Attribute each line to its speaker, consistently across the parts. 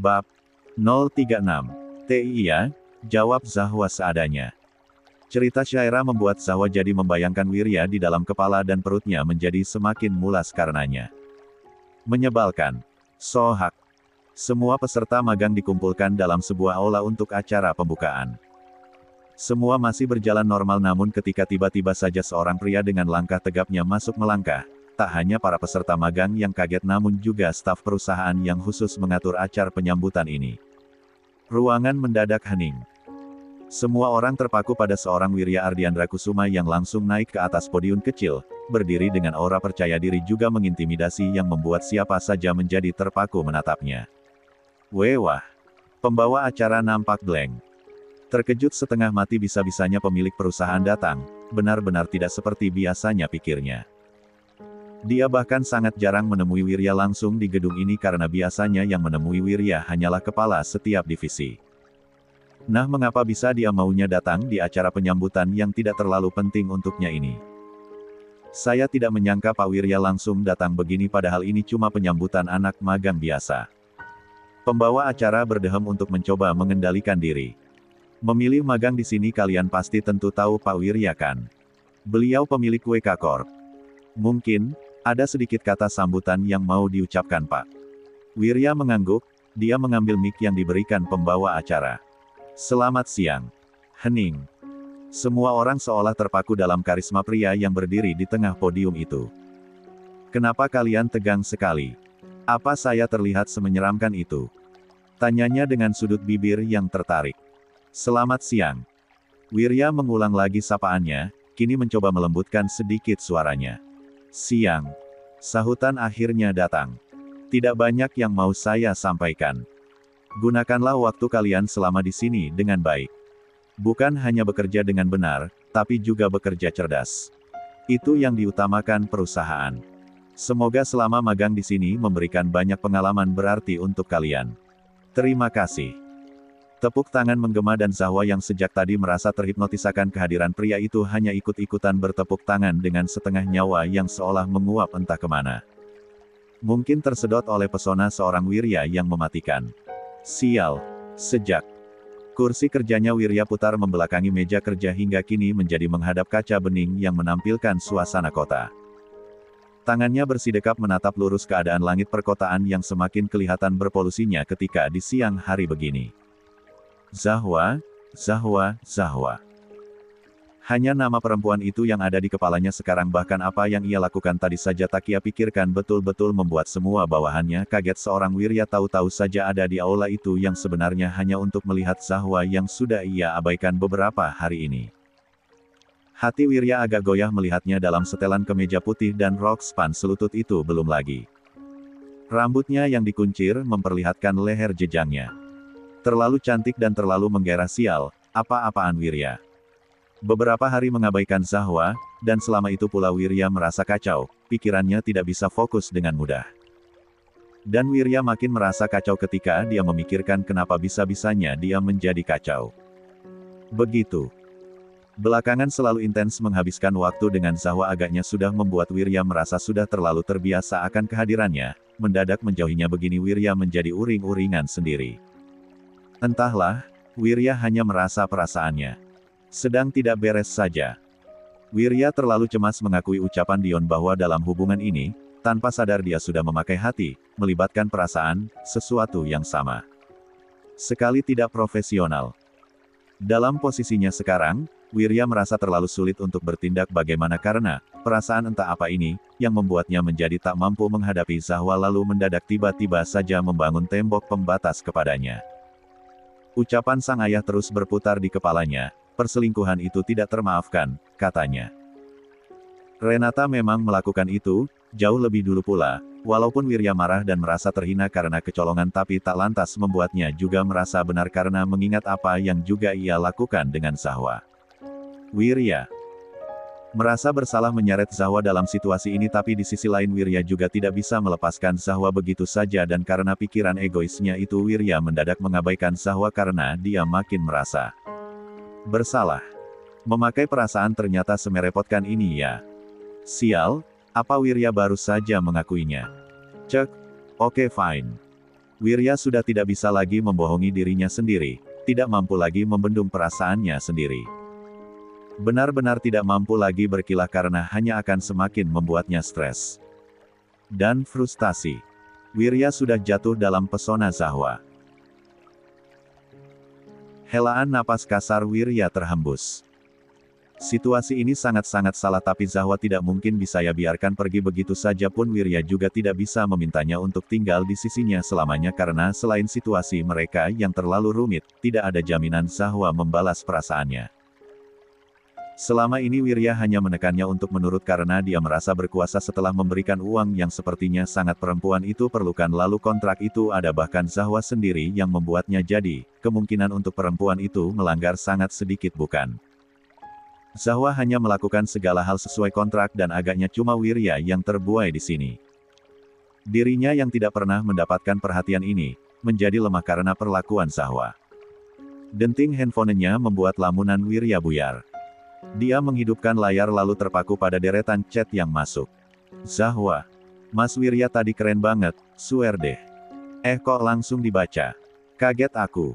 Speaker 1: Bab 036. Iya, jawab Zahwa seadanya. Cerita Syaira membuat Zahwa jadi membayangkan Wirya di dalam kepala dan perutnya menjadi semakin mulas karenanya. Menyebalkan. Sohak. Semua peserta magang dikumpulkan dalam sebuah aula untuk acara pembukaan. Semua masih berjalan normal namun ketika tiba-tiba saja seorang pria dengan langkah tegapnya masuk melangkah. Tak hanya para peserta magang yang kaget namun juga staf perusahaan yang khusus mengatur acara penyambutan ini. Ruangan mendadak hening. Semua orang terpaku pada seorang Wirya Ardiandra Kusuma yang langsung naik ke atas podium kecil, berdiri dengan aura percaya diri juga mengintimidasi yang membuat siapa saja menjadi terpaku menatapnya. Wah, pembawa acara nampak blank. Terkejut setengah mati bisa-bisanya pemilik perusahaan datang, benar-benar tidak seperti biasanya pikirnya. Dia bahkan sangat jarang menemui Wirya langsung di gedung ini karena biasanya yang menemui Wirya hanyalah kepala setiap divisi. Nah mengapa bisa dia maunya datang di acara penyambutan yang tidak terlalu penting untuknya ini? Saya tidak menyangka Pak Wirya langsung datang begini padahal ini cuma penyambutan anak magang biasa. Pembawa acara berdehem untuk mencoba mengendalikan diri. Memilih magang di sini kalian pasti tentu tahu Pak Wirya kan? Beliau pemilik WK Corp. Mungkin, ada sedikit kata sambutan yang mau diucapkan Pak. Wirya mengangguk, dia mengambil mic yang diberikan pembawa acara. Selamat siang. Hening. Semua orang seolah terpaku dalam karisma pria yang berdiri di tengah podium itu. Kenapa kalian tegang sekali? Apa saya terlihat semenyeramkan itu? Tanyanya dengan sudut bibir yang tertarik. Selamat siang. Wirya mengulang lagi sapaannya, kini mencoba melembutkan sedikit suaranya. Siang. Sahutan akhirnya datang. Tidak banyak yang mau saya sampaikan. Gunakanlah waktu kalian selama di sini dengan baik. Bukan hanya bekerja dengan benar, tapi juga bekerja cerdas. Itu yang diutamakan perusahaan. Semoga selama magang di sini memberikan banyak pengalaman berarti untuk kalian. Terima kasih. Tepuk tangan menggema dan Zahwa yang sejak tadi merasa terhipnotis akan kehadiran pria itu hanya ikut-ikutan bertepuk tangan dengan setengah nyawa yang seolah menguap entah kemana. Mungkin tersedot oleh pesona seorang Wirya yang mematikan. Sial. Sejak kursi kerjanya Wirya putar membelakangi meja kerja hingga kini menjadi menghadap kaca bening yang menampilkan suasana kota. Tangannya bersidekap menatap lurus keadaan langit perkotaan yang semakin kelihatan berpolusinya ketika di siang hari begini. Zahwa, Zahwa, Zahwa. Hanya nama perempuan itu yang ada di kepalanya sekarang bahkan apa yang ia lakukan tadi saja tak ia pikirkan betul-betul membuat semua bawahannya kaget seorang Wirya tahu-tahu saja ada di aula itu yang sebenarnya hanya untuk melihat Zahwa yang sudah ia abaikan beberapa hari ini. Hati Wirya agak goyah melihatnya dalam setelan kemeja putih dan rok span selutut itu belum lagi. Rambutnya yang dikuncir memperlihatkan leher jejangnya. Terlalu cantik dan terlalu menggairah sial, apa-apaan Wirya. Beberapa hari mengabaikan Zahwa, dan selama itu pula Wirya merasa kacau, pikirannya tidak bisa fokus dengan mudah. Dan Wirya makin merasa kacau ketika dia memikirkan kenapa bisa-bisanya dia menjadi kacau. Begitu. Belakangan selalu intens menghabiskan waktu dengan Zahwa agaknya sudah membuat Wirya merasa sudah terlalu terbiasa akan kehadirannya, mendadak menjauhinya begini Wirya menjadi uring-uringan sendiri. Entahlah, Wirya hanya merasa perasaannya sedang tidak beres saja. Wirya terlalu cemas mengakui ucapan Dion bahwa dalam hubungan ini, tanpa sadar dia sudah memakai hati, melibatkan perasaan, sesuatu yang sama sekali tidak profesional. Dalam posisinya sekarang, Wirya merasa terlalu sulit untuk bertindak bagaimana karena, perasaan entah apa ini, yang membuatnya menjadi tak mampu menghadapi Zahwa lalu mendadak tiba-tiba saja membangun tembok pembatas kepadanya. Ucapan sang ayah terus berputar di kepalanya, perselingkuhan itu tidak termaafkan, katanya. Renata memang melakukan itu, jauh lebih dulu pula, walaupun Wirya marah dan merasa terhina karena kecolongan tapi tak lantas membuatnya juga merasa benar karena mengingat apa yang juga ia lakukan dengan Zahwa. Wirya merasa bersalah menyeret Zahwa dalam situasi ini tapi di sisi lain Wirya juga tidak bisa melepaskan Zahwa begitu saja dan karena pikiran egoisnya itu Wirya mendadak mengabaikan Zahwa karena dia makin merasa bersalah. Memakai perasaan ternyata semerepotkan ini ya. Sial, apa Wirya baru saja mengakuinya? Cek, oke fine. Wirya sudah tidak bisa lagi membohongi dirinya sendiri, tidak mampu lagi membendung perasaannya sendiri. Benar-benar tidak mampu lagi berkilah karena hanya akan semakin membuatnya stres dan frustasi. Wirya sudah jatuh dalam pesona Zahwa. Helaan napas kasar Wirya terhembus. Situasi ini sangat-sangat salah tapi Zahwa tidak mungkin bisa ya biarkan pergi begitu saja pun Wirya juga tidak bisa memintanya untuk tinggal di sisinya selamanya karena selain situasi mereka yang terlalu rumit, tidak ada jaminan Zahwa membalas perasaannya. Selama ini Wirya hanya menekannya untuk menurut karena dia merasa berkuasa setelah memberikan uang yang sepertinya sangat perempuan itu perlukan lalu kontrak itu ada bahkan Zahwa sendiri yang membuatnya jadi, kemungkinan untuk perempuan itu melanggar sangat sedikit bukan. Zahwa hanya melakukan segala hal sesuai kontrak dan agaknya cuma Wirya yang terbuai di sini. Dirinya yang tidak pernah mendapatkan perhatian ini, menjadi lemah karena perlakuan Zahwa. Denting handphonenya membuat lamunan Wirya buyar. Dia menghidupkan layar lalu terpaku pada deretan chat yang masuk. Zahwa. Mas Wirya tadi keren banget, swear deh. Kok langsung dibaca? Kaget aku.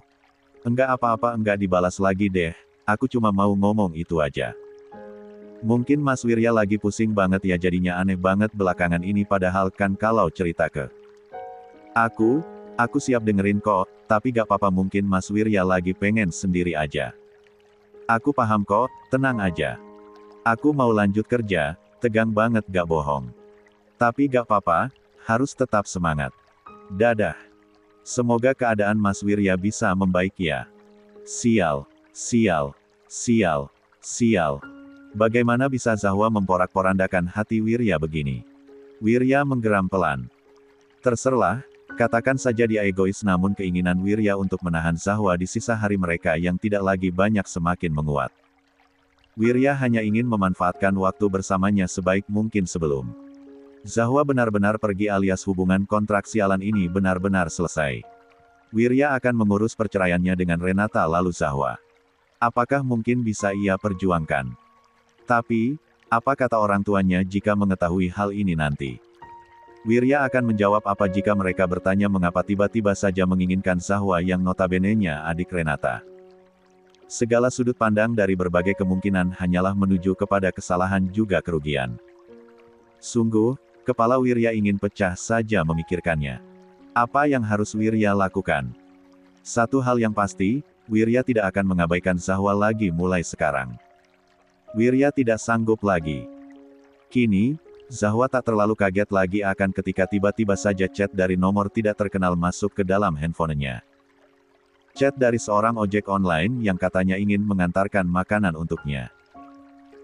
Speaker 1: Enggak apa-apa enggak dibalas lagi deh, aku cuma mau ngomong itu aja. Mungkin Mas Wirya lagi pusing banget ya jadinya aneh banget belakangan ini padahal kan kalau cerita ke aku siap dengerin kok, tapi gak apa-apa mungkin Mas Wirya lagi pengen sendiri aja. Aku paham kok, tenang aja. Aku mau lanjut kerja, tegang banget gak bohong. Tapi gak apa-apa, harus tetap semangat. Dadah. Semoga keadaan Mas Wirya bisa membaik ya. Sial, sial, sial, sial. Bagaimana bisa Zahwa memporak-porandakan hati Wirya begini? Wirya menggeram pelan. Terserah. Katakan saja dia egois namun keinginan Wirya untuk menahan Zahwa di sisa hari mereka yang tidak lagi banyak semakin menguat. Wirya hanya ingin memanfaatkan waktu bersamanya sebaik mungkin sebelum Zahwa benar-benar pergi alias hubungan kontrak sialan ini benar-benar selesai. Wirya akan mengurus perceraiannya dengan Renata lalu Zahwa. Apakah mungkin bisa ia perjuangkan? Tapi, apa kata orang tuanya jika mengetahui hal ini nanti? Wirya akan menjawab apa jika mereka bertanya mengapa tiba-tiba saja menginginkan Zahwa yang notabene-nya adik Renata. Segala sudut pandang dari berbagai kemungkinan hanyalah menuju kepada kesalahan juga kerugian. Sungguh, kepala Wirya ingin pecah saja memikirkannya. Apa yang harus Wirya lakukan? Satu hal yang pasti, Wirya tidak akan mengabaikan Zahwa lagi mulai sekarang. Wirya tidak sanggup lagi. Kini, Zahwa tak terlalu kaget lagi akan ketika tiba-tiba saja chat dari nomor tidak terkenal masuk ke dalam handphonenya. Chat dari seorang ojek online yang katanya ingin mengantarkan makanan untuknya.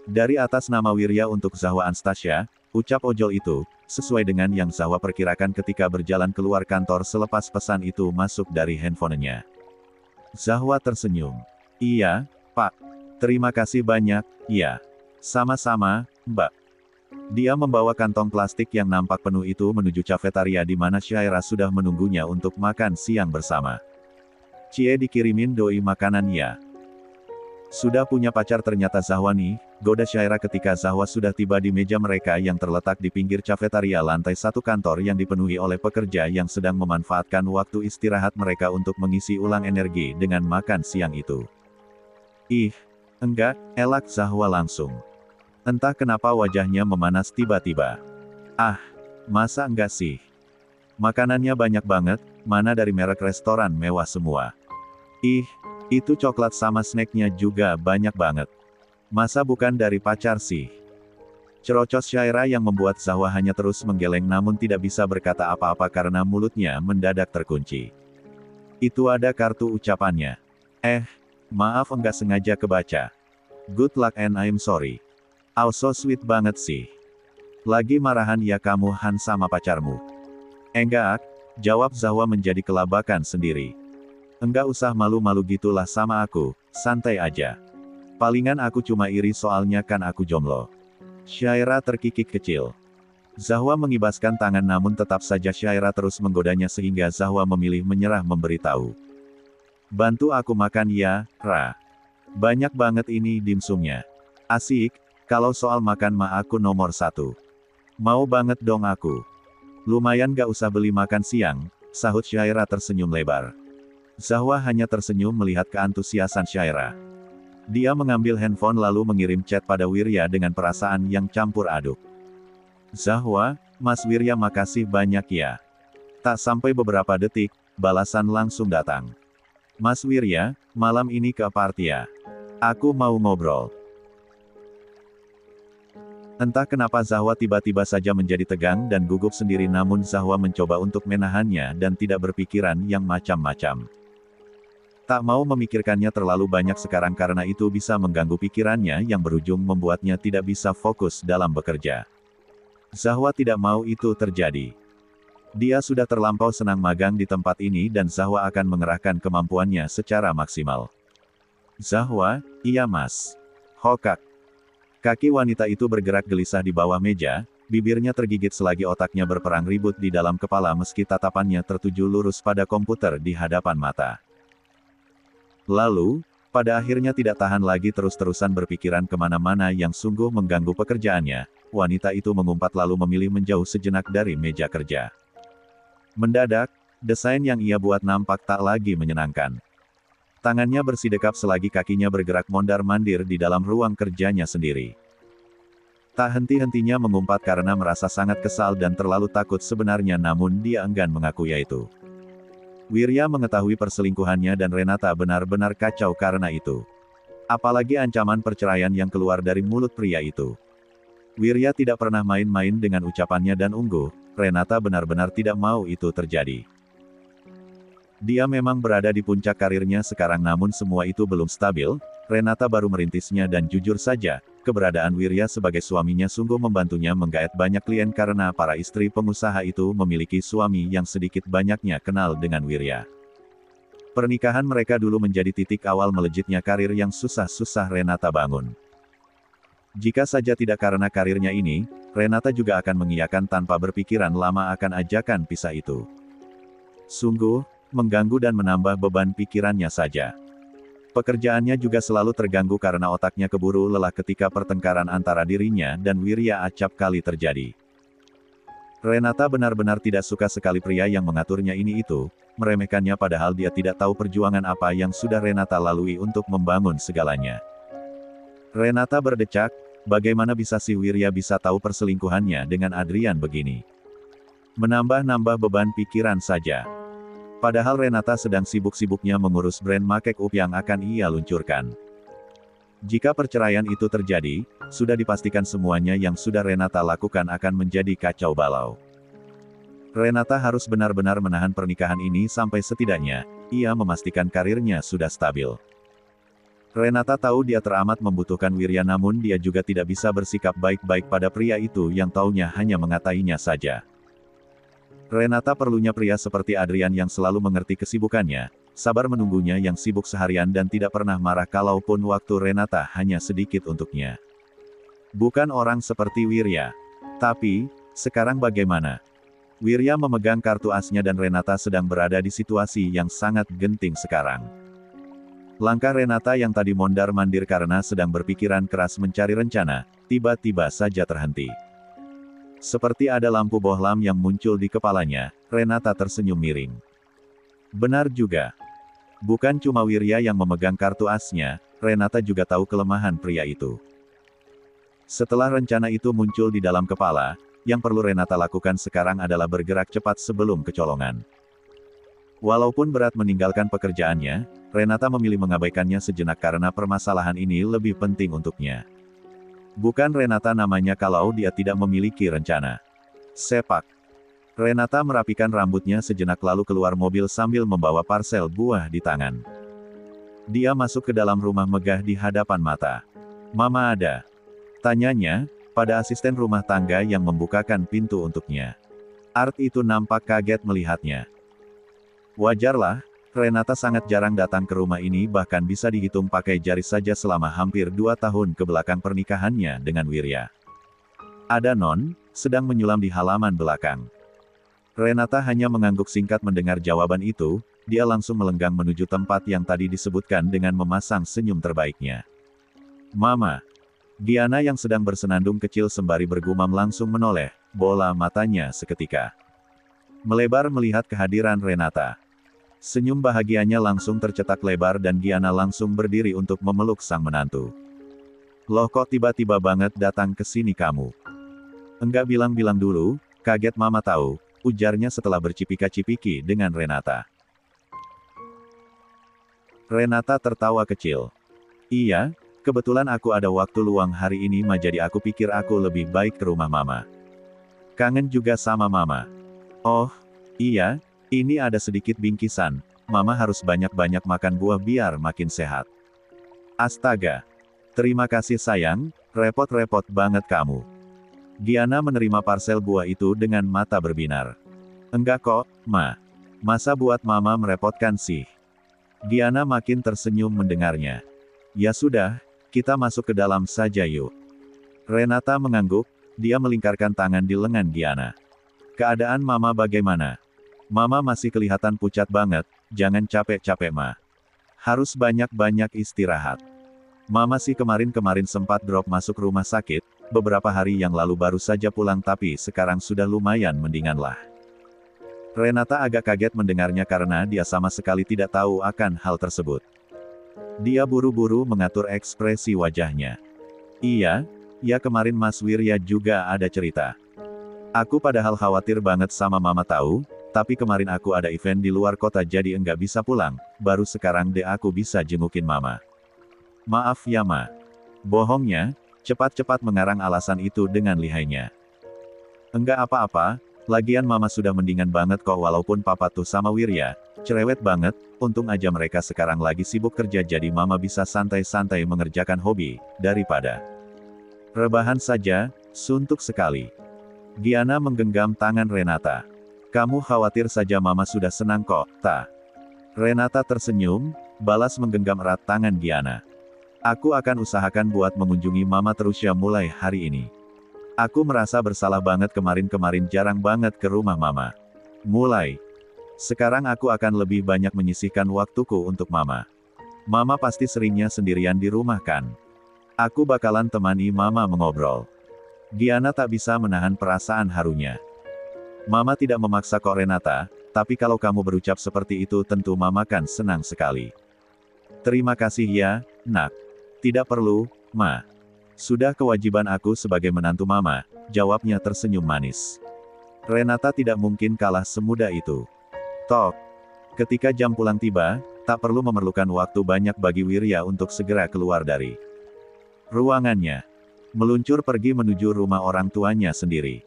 Speaker 1: Dari atas nama Wirya untuk Zahwa Anastasia, ucap ojol itu, sesuai dengan yang Zahwa perkirakan ketika berjalan keluar kantor selepas pesan itu masuk dari handphonenya. Zahwa tersenyum. Iya, Pak. Terima kasih banyak, iya. Sama-sama, Mbak. Dia membawa kantong plastik yang nampak penuh itu menuju cafetaria di mana Syaira sudah menunggunya untuk makan siang bersama. Cie dikirimin doi makanan ya. Sudah punya pacar ternyata Zahwa nih, goda Syaira ketika Zahwa sudah tiba di meja mereka yang terletak di pinggir cafetaria lantai 1 kantor yang dipenuhi oleh pekerja yang sedang memanfaatkan waktu istirahat mereka untuk mengisi ulang energi dengan makan siang itu. Ih, enggak, elak Zahwa langsung. Entah kenapa wajahnya memanas tiba-tiba. Ah, masa enggak sih? Makanannya banyak banget, mana dari merek restoran mewah semua. Ih, itu coklat sama snacknya juga banyak banget. Masa bukan dari pacar sih? Cerocos Syaira yang membuat Zahwa hanya terus menggeleng namun tidak bisa berkata apa-apa karena mulutnya mendadak terkunci. Itu ada kartu ucapannya. Maaf enggak sengaja kebaca. Good luck and I'm sorry. Oh so sweet banget sih. Lagi marahan ya kamu Han sama pacarmu? Enggak, jawab Zahwa menjadi kelabakan sendiri. Enggak usah malu-malu gitulah sama aku, santai aja. Palingan aku cuma iri soalnya kan aku jomblo. Syaira terkikik kecil. Zahwa mengibaskan tangan namun tetap saja Syaira terus menggodanya sehingga Zahwa memilih menyerah memberitahu. Bantu aku makan ya, Ra. Banyak banget ini dimsumnya. Asik. Kalau soal makan mah aku nomor 1. Mau banget dong aku. Lumayan gak usah beli makan siang, sahut Syaira tersenyum lebar. Zahwa hanya tersenyum melihat keantusiasan Syaira. Dia mengambil handphone lalu mengirim chat pada Wirya dengan perasaan yang campur aduk. Zahwa, Mas Wirya makasih banyak ya. Tak sampai beberapa detik, balasan langsung datang. Mas Wirya, malam ini ke aparti ya. Aku mau ngobrol. Entah kenapa Zahwa tiba-tiba saja menjadi tegang dan gugup sendiri, namun Zahwa mencoba untuk menahannya dan tidak berpikiran yang macam-macam. Tak mau memikirkannya terlalu banyak sekarang karena itu bisa mengganggu pikirannya yang berujung membuatnya tidak bisa fokus dalam bekerja. Zahwa tidak mau itu terjadi. Dia sudah terlampau senang magang di tempat ini dan Zahwa akan mengerahkan kemampuannya secara maksimal. Zahwa, iya mas. Hokak. Kaki wanita itu bergerak gelisah di bawah meja, bibirnya tergigit selagi otaknya berperang ribut di dalam kepala meski tatapannya tertuju lurus pada komputer di hadapan mata. Lalu, pada akhirnya tidak tahan lagi terus-terusan berpikiran kemana-mana yang sungguh mengganggu pekerjaannya, wanita itu mengumpat lalu memilih menjauh sejenak dari meja kerja. Mendadak, desain yang ia buat nampak tak lagi menyenangkan. Tangannya bersidekap selagi kakinya bergerak mondar-mandir di dalam ruang kerjanya sendiri. Tak henti-hentinya mengumpat karena merasa sangat kesal dan terlalu takut sebenarnya, namun dia enggan mengakui itu. Wirya mengetahui perselingkuhannya dan Renata benar-benar kacau karena itu. Apalagi ancaman perceraian yang keluar dari mulut pria itu. Wirya tidak pernah main-main dengan ucapannya dan Renata benar-benar tidak mau itu terjadi. Dia memang berada di puncak karirnya sekarang, namun semua itu belum stabil. Renata baru merintisnya dan jujur saja, keberadaan Wirya sebagai suaminya sungguh membantunya menggait banyak klien karena para istri pengusaha itu memiliki suami yang sedikit banyaknya kenal dengan Wirya. Pernikahan mereka dulu menjadi titik awal melejitnya karir yang susah-susah Renata bangun. Jika saja tidak karena karirnya ini, Renata juga akan mengiyakan tanpa berpikiran lama akan ajakan pisah itu. Sungguh, mengganggu dan menambah beban pikirannya saja. Pekerjaannya juga selalu terganggu karena otaknya keburu lelah ketika pertengkaran antara dirinya dan Wirya acap kali terjadi. Renata benar-benar tidak suka sekali pria yang mengaturnya ini itu, meremehkannya padahal dia tidak tahu perjuangan apa yang sudah Renata lalui untuk membangun segalanya. Renata berdecak, bagaimana bisa si Wirya bisa tahu perselingkuhannya dengan Adrian begini? Menambah-nambah beban pikiran saja. Padahal Renata sedang sibuk-sibuknya mengurus brand make-up yang akan ia luncurkan. Jika perceraian itu terjadi, sudah dipastikan semuanya yang sudah Renata lakukan akan menjadi kacau balau. Renata harus benar-benar menahan pernikahan ini sampai setidaknya, ia memastikan karirnya sudah stabil. Renata tahu dia teramat membutuhkan Wirya, namun dia juga tidak bisa bersikap baik-baik pada pria itu yang taunya hanya mengatainya saja. Renata perlunya pria seperti Adrian yang selalu mengerti kesibukannya, sabar menunggunya yang sibuk seharian dan tidak pernah marah kalaupun waktu Renata hanya sedikit untuknya. Bukan orang seperti Wirya. Tapi, sekarang bagaimana? Wirya memegang kartu asnya dan Renata sedang berada di situasi yang sangat genting sekarang. Langkah Renata yang tadi mondar-mandir karena sedang berpikiran keras mencari rencana, tiba-tiba saja terhenti. Seperti ada lampu bohlam yang muncul di kepalanya, Renata tersenyum miring. Benar juga. Bukan cuma Wirya yang memegang kartu asnya, Renata juga tahu kelemahan pria itu. Setelah rencana itu muncul di dalam kepala, yang perlu Renata lakukan sekarang adalah bergerak cepat sebelum kecolongan. Walaupun berat meninggalkan pekerjaannya, Renata memilih mengabaikannya sejenak karena permasalahan ini lebih penting untuknya. Bukan Renata namanya kalau dia tidak memiliki rencana. Sepak. Renata merapikan rambutnya sejenak lalu keluar mobil sambil membawa parsel buah di tangan. Dia masuk ke dalam rumah megah di hadapan mata. Mama ada? Tanyanya, pada asisten rumah tangga yang membukakan pintu untuknya. Art itu nampak kaget melihatnya. Wajarlah, Renata sangat jarang datang ke rumah ini, bahkan bisa dihitung pakai jari saja selama hampir 2 tahun ke belakang pernikahannya dengan Wirya. Ada non, sedang menyulam di halaman belakang. Renata hanya mengangguk singkat mendengar jawaban itu, dia langsung melenggang menuju tempat yang tadi disebutkan dengan memasang senyum terbaiknya. Mama. Diana yang sedang bersenandung kecil sembari bergumam langsung menoleh, bola matanya seketika. melebar melihat kehadiran Renata. Senyum bahagianya langsung tercetak lebar dan Giana langsung berdiri untuk memeluk sang menantu. Loh kok tiba-tiba banget datang ke sini kamu? Enggak bilang-bilang dulu, kaget mama tahu, ujarnya setelah bercipika-cipiki dengan Renata. Renata tertawa kecil. Iya, kebetulan aku ada waktu luang hari ini jadi aku pikir aku lebih baik ke rumah mama. Kangen juga sama mama. Oh, iya, ini ada sedikit bingkisan, mama harus banyak-banyak makan buah biar makin sehat. Astaga. Terima kasih sayang, repot-repot banget kamu. Giana menerima parsel buah itu dengan mata berbinar. Enggak kok, Ma. Masa buat mama merepotkan sih? Giana makin tersenyum mendengarnya. Ya sudah, kita masuk ke dalam saja yuk. Renata mengangguk, dia melingkarkan tangan di lengan Giana. Keadaan mama bagaimana? Mama masih kelihatan pucat banget, jangan capek-capek Ma. Harus banyak-banyak istirahat. Mama sih kemarin-kemarin sempat drop masuk rumah sakit, beberapa hari yang lalu baru saja pulang tapi sekarang sudah lumayan mendingan lah. Renata agak kaget mendengarnya karena dia sama sekali tidak tahu akan hal tersebut. Dia buru-buru mengatur ekspresi wajahnya. Iya, ya kemarin Mas Wirya juga ada cerita. Aku padahal khawatir banget sama mama tahu, tapi kemarin aku ada event di luar kota jadi enggak bisa pulang, baru sekarang deh aku bisa jengukin mama. Maaf ya Ma. Bohongnya, cepat-cepat mengarang alasan itu dengan lihainya. Enggak apa-apa, lagian mama sudah mendingan banget kok walaupun papa tuh sama Wirya, cerewet banget, untung aja mereka sekarang lagi sibuk kerja jadi mama bisa santai-santai mengerjakan hobi, daripada rebahan saja, suntuk sekali. Giana menggenggam tangan Renata. Kamu khawatir saja mama sudah senang kok, ta? Renata tersenyum, balas menggenggam erat tangan Giana. Aku akan usahakan buat mengunjungi mama terus ya mulai hari ini. Aku merasa bersalah banget kemarin-kemarin jarang banget ke rumah mama. Mulai sekarang aku akan lebih banyak menyisihkan waktuku untuk mama. Mama pasti seringnya sendirian di rumah kan? Aku bakalan temani mama mengobrol. Giana tak bisa menahan perasaan harunya. Mama tidak memaksa kok Renata, tapi kalau kamu berucap seperti itu tentu mama kan senang sekali. Terima kasih ya, nak. Tidak perlu, Ma. Sudah kewajiban aku sebagai menantu mama, jawabnya tersenyum manis. Renata tidak mungkin kalah semudah itu. Tok. Ketika jam pulang tiba, tak perlu memerlukan waktu banyak bagi Wirya untuk segera keluar dari ruangannya. Meluncur pergi menuju rumah orang tuanya sendiri.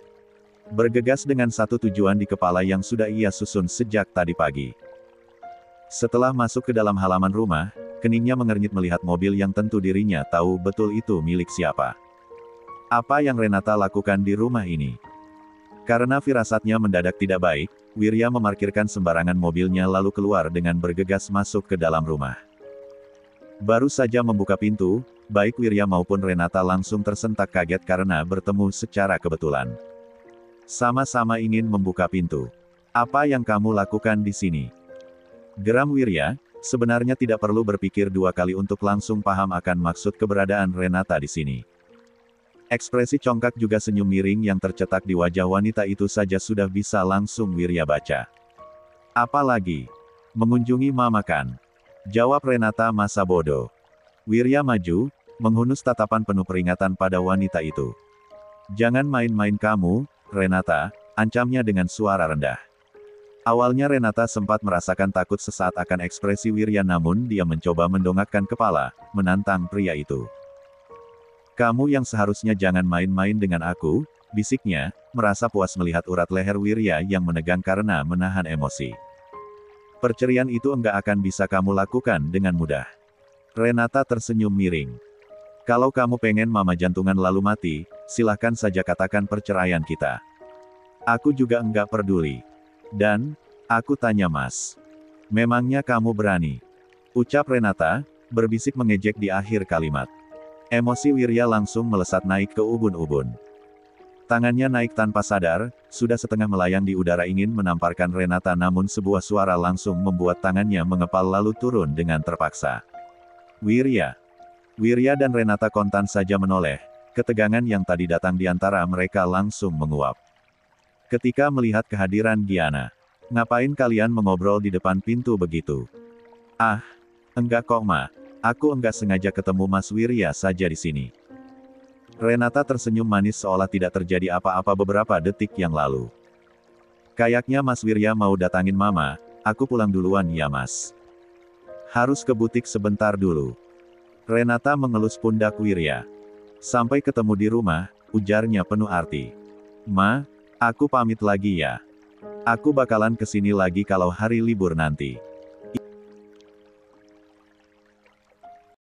Speaker 1: Bergegas dengan satu tujuan di kepala yang sudah ia susun sejak tadi pagi. Setelah masuk ke dalam halaman rumah, keningnya mengernyit melihat mobil yang tentu dirinya tahu betul itu milik siapa. Apa yang Renata lakukan di rumah ini? Karena firasatnya mendadak tidak baik, Wirya memarkirkan sembarangan mobilnya lalu keluar dengan bergegas masuk ke dalam rumah. Baru saja membuka pintu, baik Wirya maupun Renata langsung tersentak kaget karena bertemu secara kebetulan. Sama-sama ingin membuka pintu. Apa yang kamu lakukan di sini? Geram Wirya, sebenarnya tidak perlu berpikir dua kali untuk langsung paham akan maksud keberadaan Renata di sini. Ekspresi congkak juga senyum miring yang tercetak di wajah wanita itu saja sudah bisa langsung Wirya baca. Apalagi mengunjungi mama kan? Jawab Renata masa bodoh. Wirya maju, menghunus tatapan penuh peringatan pada wanita itu. Jangan main-main kamu, Renata, ancamnya dengan suara rendah. Awalnya Renata sempat merasakan takut sesaat akan ekspresi Wirya namun dia mencoba mendongakkan kepala, menantang pria itu. Kamu yang seharusnya jangan main-main dengan aku, bisiknya, merasa puas melihat urat leher Wirya yang menegang karena menahan emosi. Percerian itu enggak akan bisa kamu lakukan dengan mudah. Renata tersenyum miring. Kalau kamu pengen mama jantungan lalu mati, silahkan saja katakan perceraian kita. Aku juga enggak peduli. Dan, aku tanya Mas. Memangnya kamu berani? Ucap Renata, berbisik mengejek di akhir kalimat. Emosi Wirya langsung melesat naik ke ubun-ubun. Tangannya naik tanpa sadar, sudah setengah melayang di udara ingin menamparkan Renata namun sebuah suara langsung membuat tangannya mengepal lalu turun dengan terpaksa. Wirya. Wirya dan Renata kontan saja menoleh, ketegangan yang tadi datang di antara mereka langsung menguap. ketika melihat kehadiran Giana. Ngapain kalian mengobrol di depan pintu begitu? Ah, enggak kok Ma. Aku enggak sengaja ketemu Mas Wirya saja di sini. Renata tersenyum manis seolah tidak terjadi apa-apa beberapa detik yang lalu. Kayaknya Mas Wirya mau datangin Mama, aku pulang duluan ya Mas. Harus ke butik sebentar dulu. Renata mengelus pundak Wirya. Sampai ketemu di rumah, ujarnya penuh arti. Ma, aku pamit lagi ya. Aku bakalan kesini lagi kalau hari libur nanti.